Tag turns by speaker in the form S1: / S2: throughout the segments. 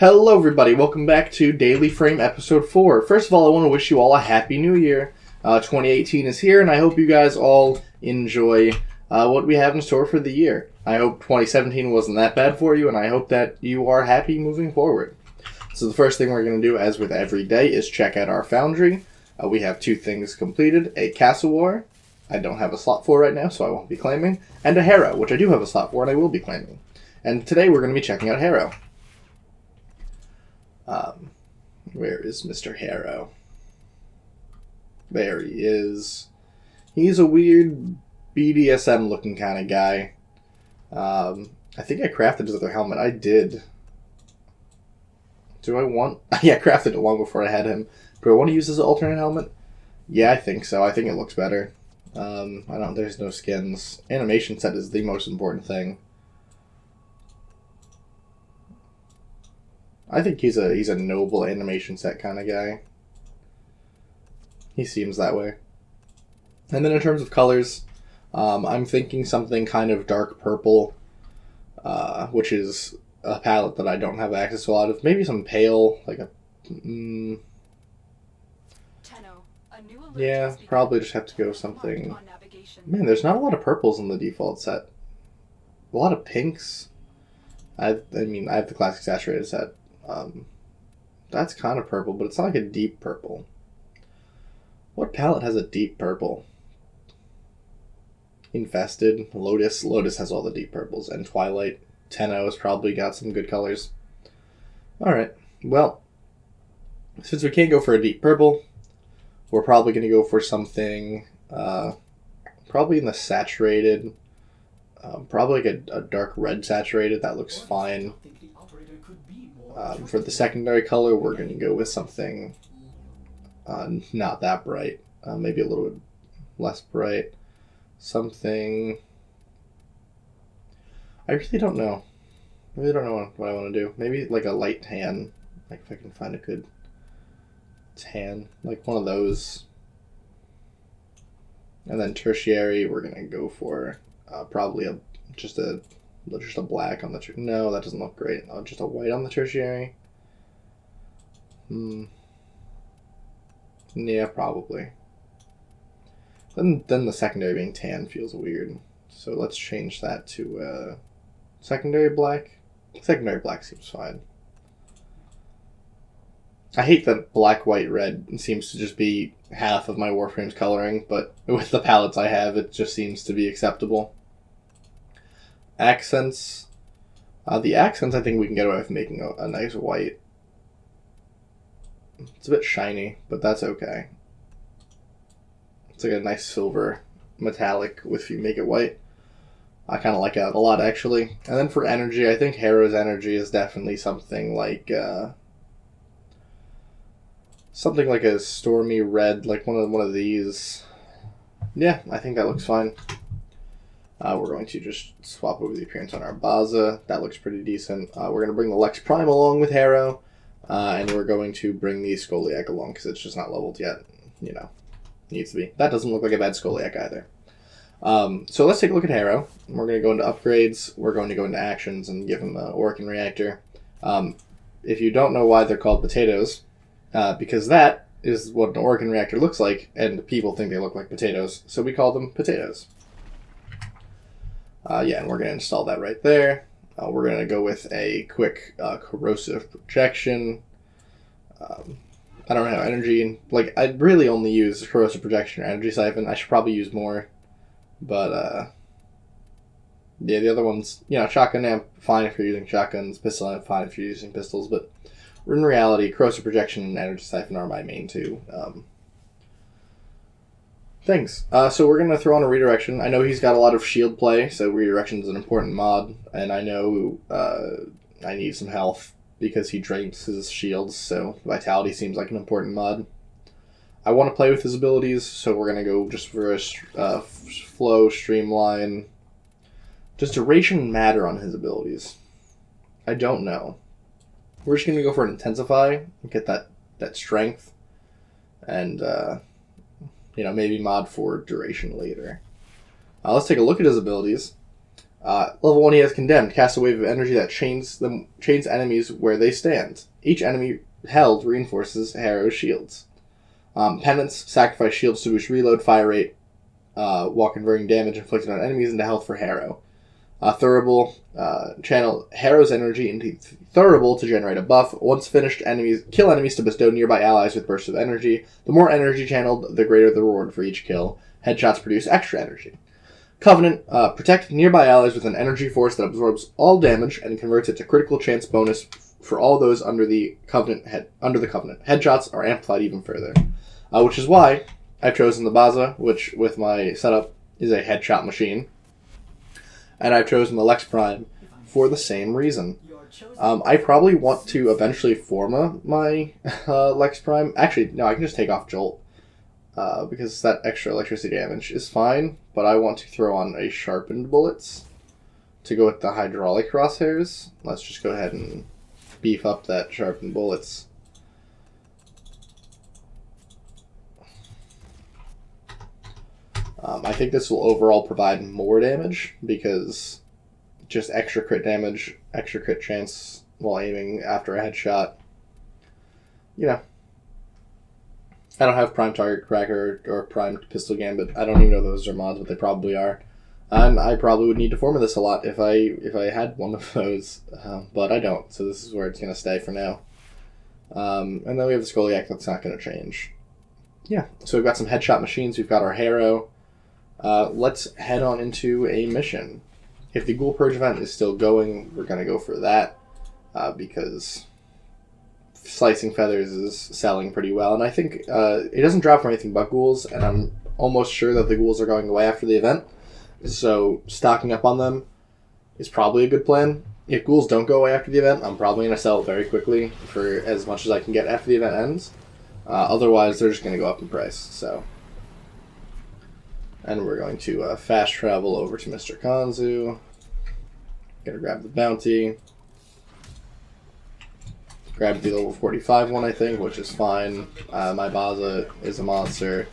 S1: Hello everybody, welcome back to Daily Frame episode 4. First of all, I want to wish you all a happy new year. 2018 is here, and I hope you guys all enjoy what we have in store for the year. I hope 2017 wasn't that bad for you, and I hope that you are happy moving forward. So the first thing we're going to do, as with every day, is check out our foundry. We have 2 things completed: a Castle War, I don't have a slot for right now, so I won't be claiming, and a Harrow, which I do have a slot for, and I will be claiming. And today we're going to be checking out Harrow. Where is Mr. Harrow? There he is. He's a weird BDSM looking kind of guy. I think I crafted his other helmet. I did. Do I want... Yeah, I crafted it long before I had him. Do I want to use his alternate helmet? Yeah, I think so. I think it looks better. There's no skins. Animation set is the most important thing. I think he's a noble animation set kind of guy. He seems that way. And then in terms of colors, I'm thinking something kind of dark purple, which is a palette that I don't have access to a lot of. Maybe some pale, like a... yeah, probably just have to go something... Man, there's not a lot of purples in the default set. A lot of pinks. I have the classic saturated set. That's kind of purple, but it's not like a deep purple. What palette has a deep purple? Infested, Lotus. Lotus has all the deep purples, and Twilight. Tenno's probably got some good colors. Alright, well, since we can't go for a deep purple, we're probably going to go for something, probably in the saturated, probably like a dark red saturated. That looks fine. For the secondary color, we're going to go with something not that bright. Maybe a little bit less bright. Something... I really don't know. I really don't know what I want to do. Maybe like a light tan. Like if I can find a good tan. Like one of those. And then tertiary, we're going to go for probably just a black on the... No, that doesn't look great. Just a white on the tertiary. Yeah, probably. Then the secondary being tan feels weird. So let's change that to secondary black. Secondary black seems fine. I hate that black, white, red seems to just be half of my Warframe's coloring, but with the palettes I have, it just seems to be acceptable. Accents. The accents, I think we can get away with making a nice white. It's a bit shiny, but that's okay. It's like a nice silver metallic if you make it white. I kind of like that a lot, actually. And then for energy, I think Harrow's energy is definitely something like a stormy red, like one of these. Yeah, I think that looks fine. We're going to just swap over the appearance on our Baza. That looks pretty decent. We're going to bring the Lex Prime along with Harrow. And we're going to bring the Scoliac along because it's just not leveled yet. You know, needs to be. That doesn't look like a bad Scoliac either. So let's take a look at Harrow. We're going to go into upgrades. We're going to go into actions and give him the Orkin Reactor. If you don't know why they're called potatoes, because that is what an Orkin Reactor looks like, and people think they look like potatoes, so we call them potatoes. And we're going to install that right there. We're going to go with a quick corrosive projection. I don't have energy. I really only use corrosive projection or energy siphon. I should probably use more. But, the other ones, shotgun amp, fine if you're using shotguns. Pistol amp, fine if you're using pistols. But in reality, corrosive projection and energy siphon are my main 2 things. So we're going to throw on a redirection. I know he's got a lot of shield play, so redirection is an important mod. And I know I need some health because he drains his shields, so vitality seems like an important mod. I want to play with his abilities, so we're going to go just for a flow, streamline. Does duration matter on his abilities? I don't know. We're just going to go for an intensify and get that strength. And, maybe mod for duration later. Let's take a look at his abilities. Level 1, he has Condemned. Cast a wave of energy that chains enemies where they stand. Each enemy held reinforces Harrow's shields. Penance, sacrifice shields to boost reload, fire rate, while converting damage inflicted on enemies into health for Harrow. Thurible, channel Harrow's energy into Thurible to generate a buff. Once finished, kill enemies to bestow nearby allies with bursts of energy. The more energy channeled, the greater the reward for each kill. Headshots produce extra energy. Covenant, protect nearby allies with an energy force that absorbs all damage and converts it to critical chance bonus for all those under the Covenant. Headshots are amplified even further. Which is why I've chosen the Baza, which with my setup is a headshot machine. And I've chosen the Lex Prime for the same reason. I probably want to eventually forma my Lex Prime. Actually, no, I can just take off Jolt. Because that extra electricity damage is fine, but I want to throw on a sharpened bullets to go with the hydraulic crosshairs. Let's just go ahead and beef up that sharpened bullets. I think this will overall provide more damage because just extra crit damage, extra crit chance while aiming after a headshot. You know. I don't have Prime Target Cracker or Prime Pistol Gambit. I don't even know those are mods, but they probably are. And I probably would need to forma this a lot if I had one of those, but I don't. So this is where it's going to stay for now. And then we have the Skoliak that's not going to change. Yeah, so we've got some headshot machines. We've got our Harrow. Let's head on into a mission. If the Ghoul Purge event is still going, we're going to go for that because Slicing Feathers is selling pretty well. And I think it doesn't drop for anything but ghouls, and I'm almost sure that the ghouls are going away after the event. So stocking up on them is probably a good plan. If ghouls don't go away after the event, I'm probably going to sell it very quickly for as much as I can get after the event ends. Otherwise, they're just going to go up in price. So, and we're going to fast travel over to Mr. Kanzu. Gonna grab the bounty. Grab the level 45 one, I think, which is fine. My Baza is a monster.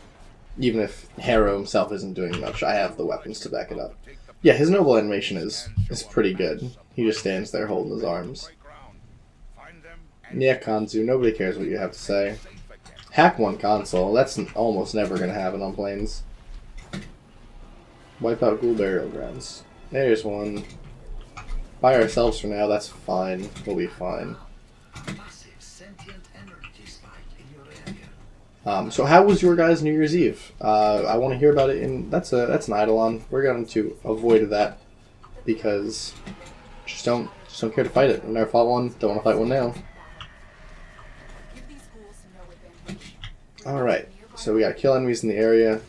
S1: Even if Harrow himself isn't doing much, I have the weapons to back it up. Yeah, his noble animation is pretty good. He just stands there holding his arms. Yeah, Kanzu, nobody cares what you have to say. Hack one console, that's almost never going to happen on planes. Wipe out Ghoul Burial Grounds. There's one. By ourselves for now, that's fine. We'll be fine. So how was your guys' New Year's Eve? I want to hear about it. That's an Eidolon. We're going to avoid that because just don't care to fight it. I've never fought one. Don't want to fight one now. All right. So we got to kill enemies in the area.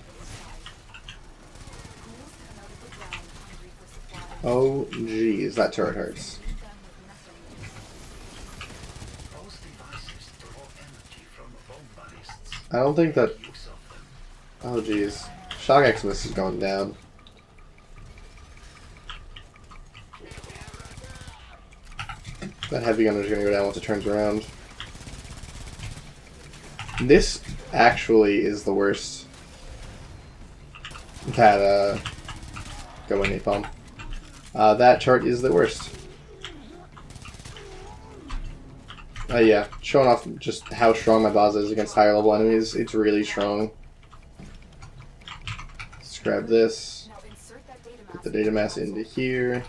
S1: Oh, geez, that turret hurts. I don't think that... Oh, geez. Shock Xmas is going down. That heavy gunner is going to go down once it turns around. This actually is the worst. That, go in, Napalm. That turret is the worst. Yeah, showing off just how strong my Baza is against higher level enemies. It's really strong. Let's grab this. Put the data mass into here.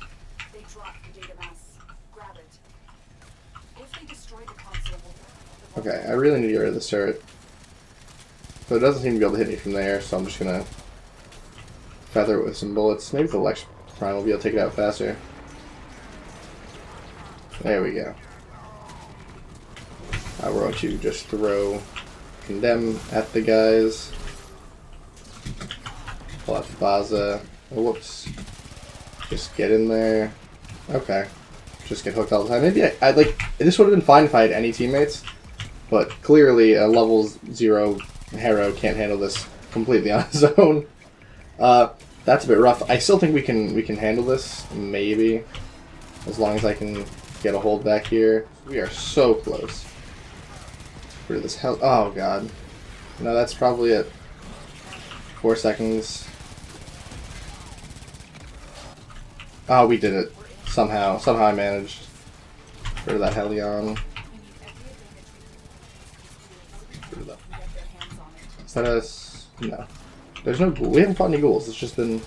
S1: Okay, I really need to get rid of this turret. So it doesn't seem to be able to hit me from there, so I'm just gonna feather it with some bullets. Maybe the Lex Prime will be able to take it out faster. There we go. We're going to just throw Condemn at the guys. Pull out the Baza. Oh, whoops. Just get in there. Okay. Just get hooked all the time. Maybe I'd like... This would have been fine if I had any teammates. But clearly a level 0 Harrow can't handle this completely on his own. That's a bit rough. I still think we can handle this. Maybe. As long as I can get a hold back here. We are so close. Rid of this hell. Oh god. No, that's probably it. 4 seconds. Oh, we did it. Somehow. Somehow I managed. Rid of that Helion. Rid of that. Is that us? No. There's no ghoul. We haven't fought any ghouls. It's just been...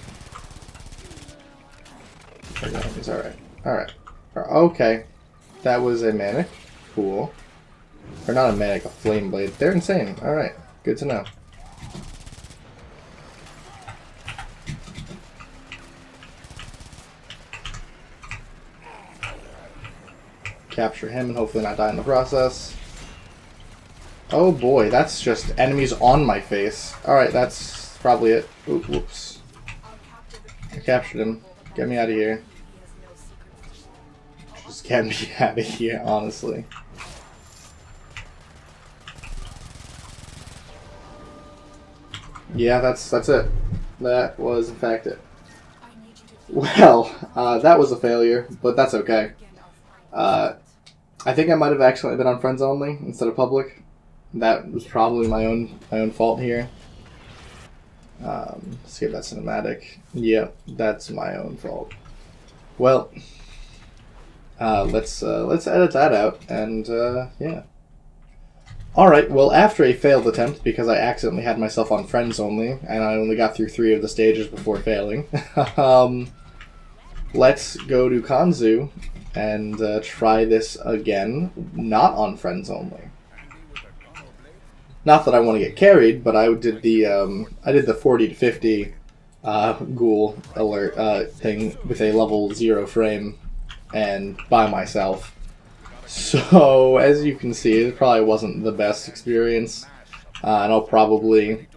S1: Alright. Alright. Okay. That was a Manic. Cool. Or not a Manic, a Flame Blade. They're insane. Alright. Good to know. Capture him and hopefully not die in the process. Oh boy, that's just enemies on my face. Alright, that's probably it. Oop, whoops. I captured him. Get me out of here. Just get me out of here, honestly. Yeah, that's it. That was in fact it. Well, that was a failure, but that's okay. I think I might have accidentally been on friends only instead of public. That was probably my own fault here. Let's get that cinematic. Yep, that's my own fault. Well, let's edit that out and yeah. All right. Well, after a failed attempt because I accidentally had myself on friends only and I only got through 3 of the stages before failing. Let's go to Kanzu and try this again, not on friends only. Not that I want to get carried, but I did the 40 to 50 ghoul alert thing with a level 0 frame and by myself. So as you can see, it probably wasn't the best experience, and I'll probably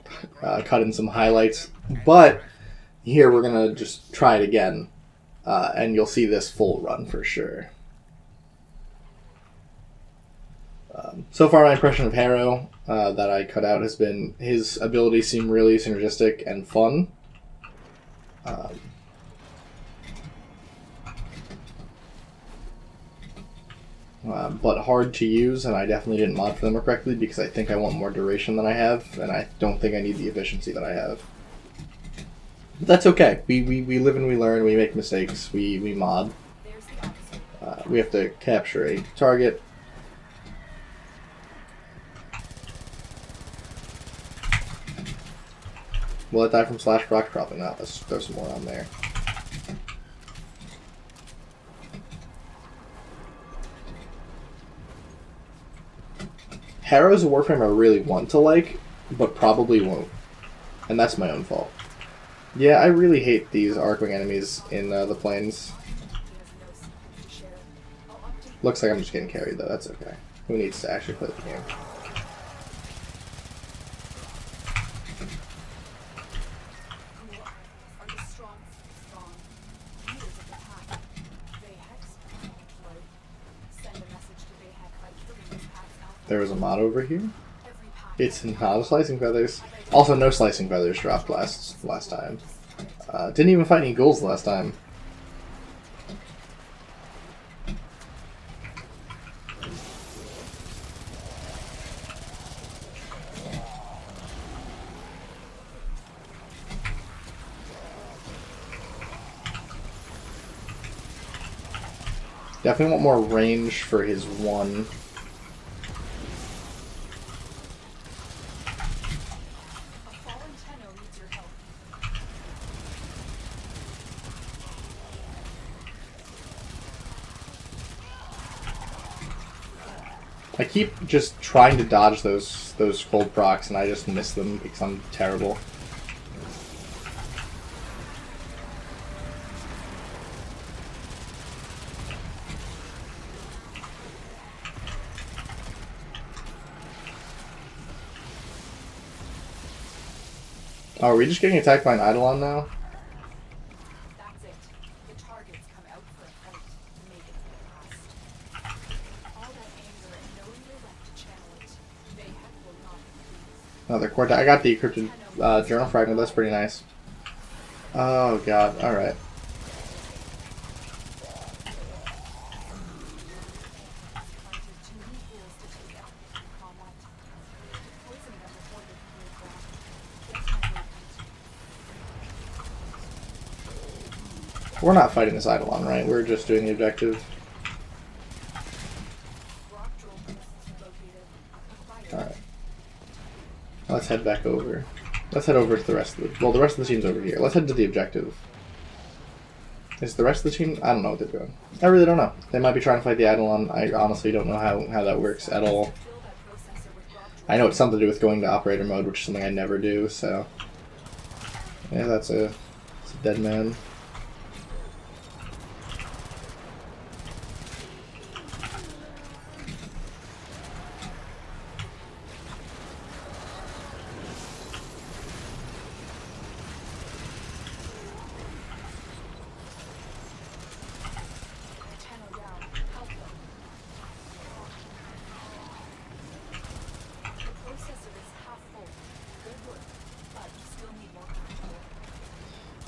S1: cut in some highlights. But here we're gonna just try it again. And you'll see this full run for sure. So far, my impression of Harrow that I cut out has been his abilities seem really synergistic and fun. But hard to use, and I definitely didn't mod for them correctly because I think I want more duration than I have, and I don't think I need the efficiency that I have. But that's okay. We live and we learn. We make mistakes. We mod. We have to capture a target. Will it die from slash proc? Probably not. Let's throw some more on there. Harrow's a warframe I really want to like, but probably won't. And that's my own fault. Yeah, I really hate these Arcwing enemies in the plains. Looks like I'm just getting carried, though. That's okay. Who needs to actually play the game? There was a mod over here? It's not a Slicing Feathers. Also, no Slicing Feathers dropped last time. Didn't even fight any ghouls last time. Definitely want more range for his one. I keep just trying to dodge those cold procs, and I just miss them because I'm terrible. Oh, are we just getting attacked by an Eidolon now?
S2: That's it. The targets come out for a fight to make it last. All that anger and knowing you're left to channel it, they will not be pleased.
S1: Another Quartet. I got the encrypted journal fragment. That's pretty nice. Oh god. All right. We're not fighting this Eidolon, right? We're just doing the objective. Alright. Let's head back over. Let's head over to the rest of the... Well, the rest of the team's over here. Let's head to the objective. Is the rest of the team... I don't know what they're doing. I really don't know. They might be trying to fight the Eidolon. I honestly don't know how that works at all. I know it's something to do with going to operator mode, which is something I never do, so... Yeah, that's a dead man.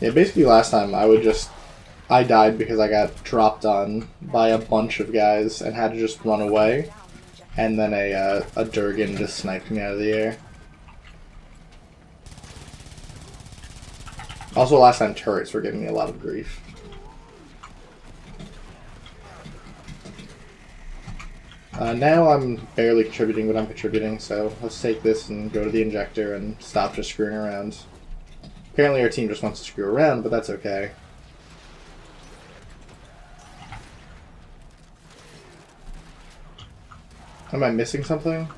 S1: Yeah, basically last time I died because I got dropped on by a bunch of guys and had to just run away, and then a Durgan just sniped me out of the air. Also last time turrets were giving me a lot of grief. Now I'm barely contributing, but I'm contributing, so let's take this and go to the injector and stop just screwing around. Apparently our team just wants to screw around, but that's okay. Am I missing something?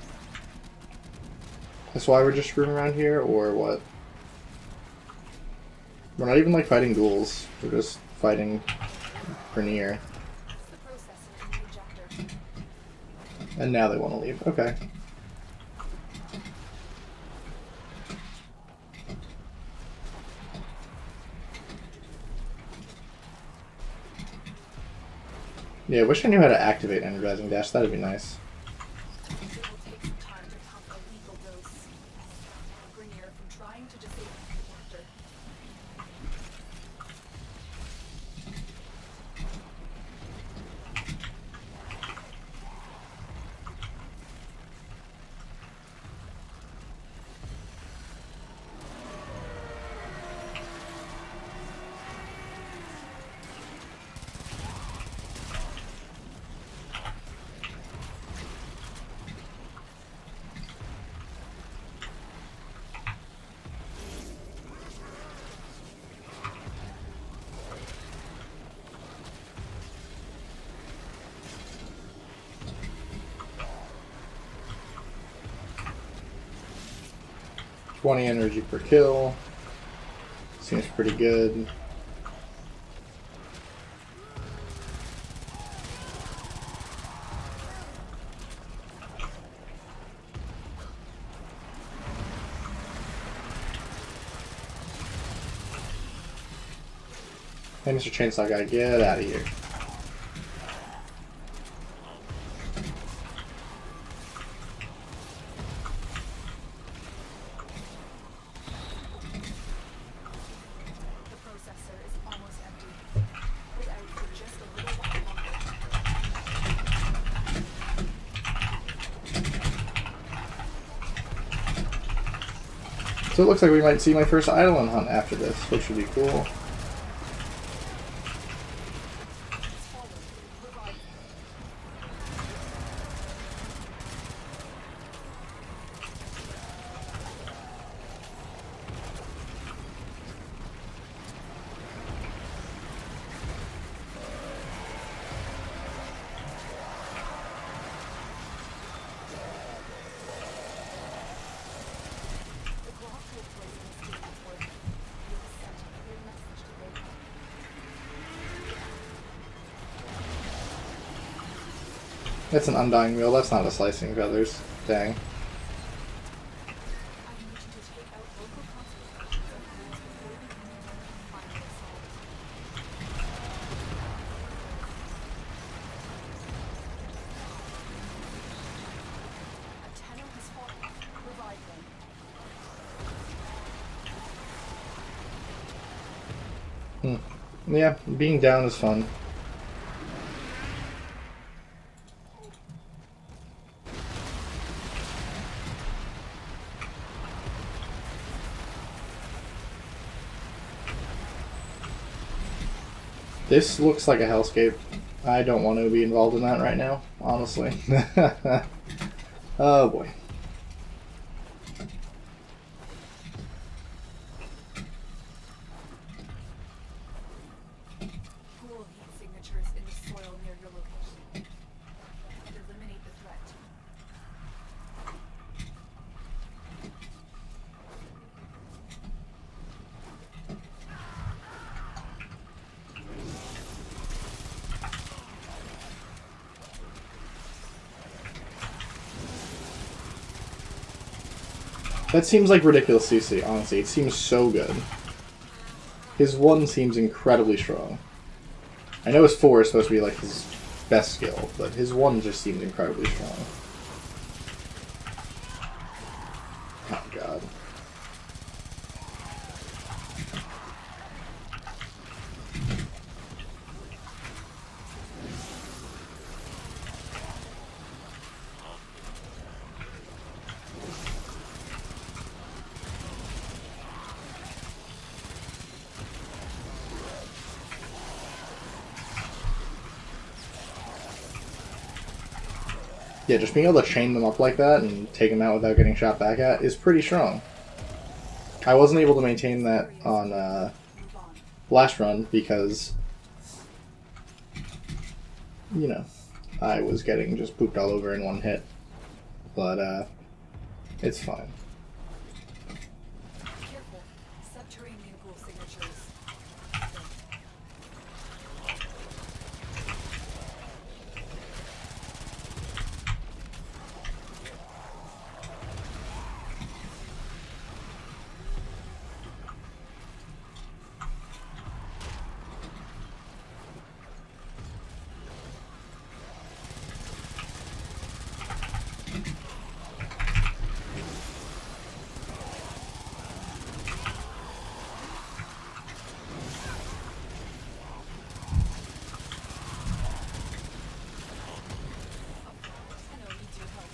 S1: That's why we're just screwing around here, or what? We're not even like fighting ghouls. We're just fighting Vernier. And now they want to leave. Okay. Yeah, I wish I knew how to activate Energizing Dash. That'd be nice. $20 energy per kill. Seems pretty good. Hey, Mr. Chainsaw Guy, get out of here. So it looks like we might see my first Eidolon hunt after this, which would be cool. That's an undying wheel, that's not a slicing feathers. Dang. Yeah, being down is fun. This looks like a hellscape. I don't want to be involved in that right now, honestly. Oh boy.
S2: Ghoul heat signatures in the soil near your location. Eliminate the threat.
S1: That seems like ridiculous CC, honestly. It seems so good. His 1 seems incredibly strong. I know his 4 is supposed to be like his best skill, but his 1 just seems incredibly strong. Oh god. Yeah, just being able to chain them up like that and take them out without getting shot back at is pretty strong. I wasn't able to maintain that on last run because, you know, I was getting just pooped all over in one hit. But, it's fine.
S2: Careful. Subterranean ghoul signatures. Hello, needs your help.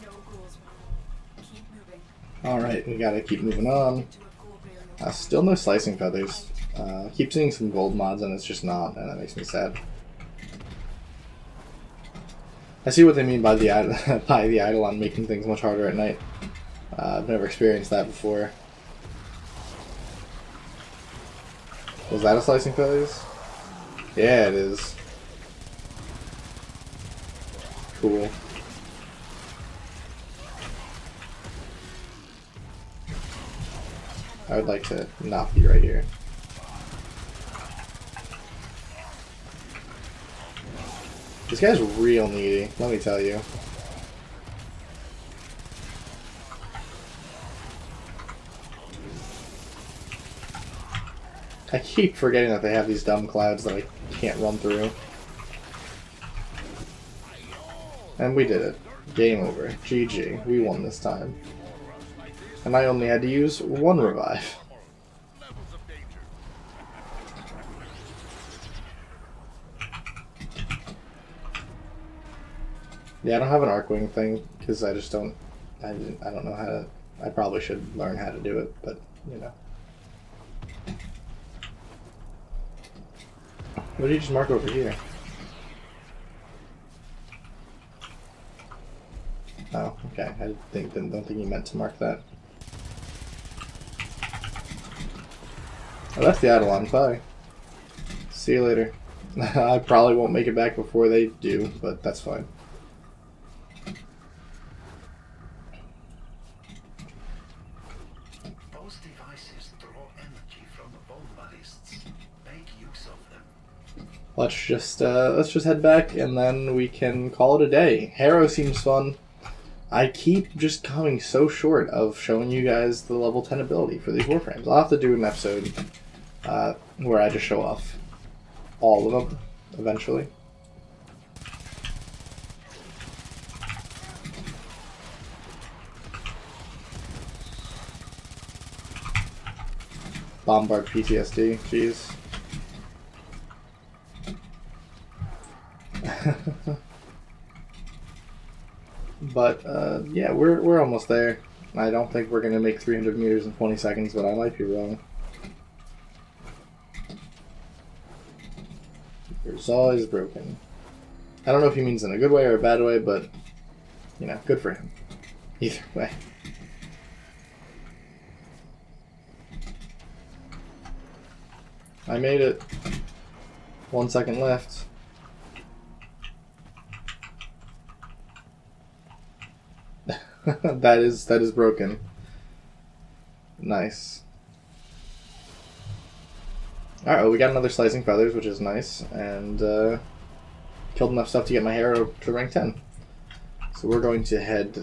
S2: No ghouls. Keep moving.
S1: Alright, we gotta keep moving on.
S2: To a ghoul burial.
S1: Still no slicing feathers. Keep seeing some gold mods and it's just not, and that makes me sad. I see what they mean by the by the Eidolon making things much harder at night. I've never experienced that before. Was that a slicing feathers? Yeah, it is. Cool. I would like to not be right here. This guy's real needy, let me tell you. I keep forgetting that they have these dumb clouds that I can't run through. And we did it. Game over. GG. We won this time. And I only had to use 1 revive. Yeah, I don't have an Arcwing thing because I just don't. I don't know how to. I probably should learn how to do it, but you know. What did you just mark over here? Oh, okay. I don't think you meant to mark that. Oh, that's the Eidolon. Bye. See you later. I probably won't make it back before they do, but that's fine.
S3: Those devices draw energy from the bone ballists. Make use of them.
S1: Let's just head back and then we can call it a day. Harrow seems fun. I keep just coming so short of showing you guys the level 10 ability for these Warframes. I'll have to do an episode where I just show off all of them eventually. Bombard PTSD, jeez. But yeah, we're almost there. I don't think we're gonna make 300 meters in 20 seconds, but I might be wrong. Your saw is broken. I don't know if he means in a good way or a bad way, but you know, good for him. Either way. I made it. 1 second left. that is broken. Nice. Alright, well, we got another Slicing Feathers, which is nice, and killed enough stuff to get my Harrow to rank 10. So we're going to head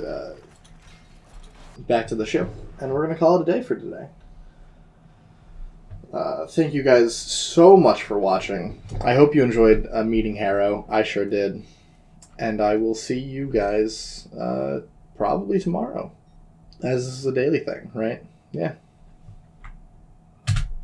S1: back to the ship, and we're going to call it a day for today. Thank you guys so much for watching. I hope you enjoyed meeting Harrow. I sure did. And I will see you guys probably tomorrow, as this is a daily thing, right? Yeah.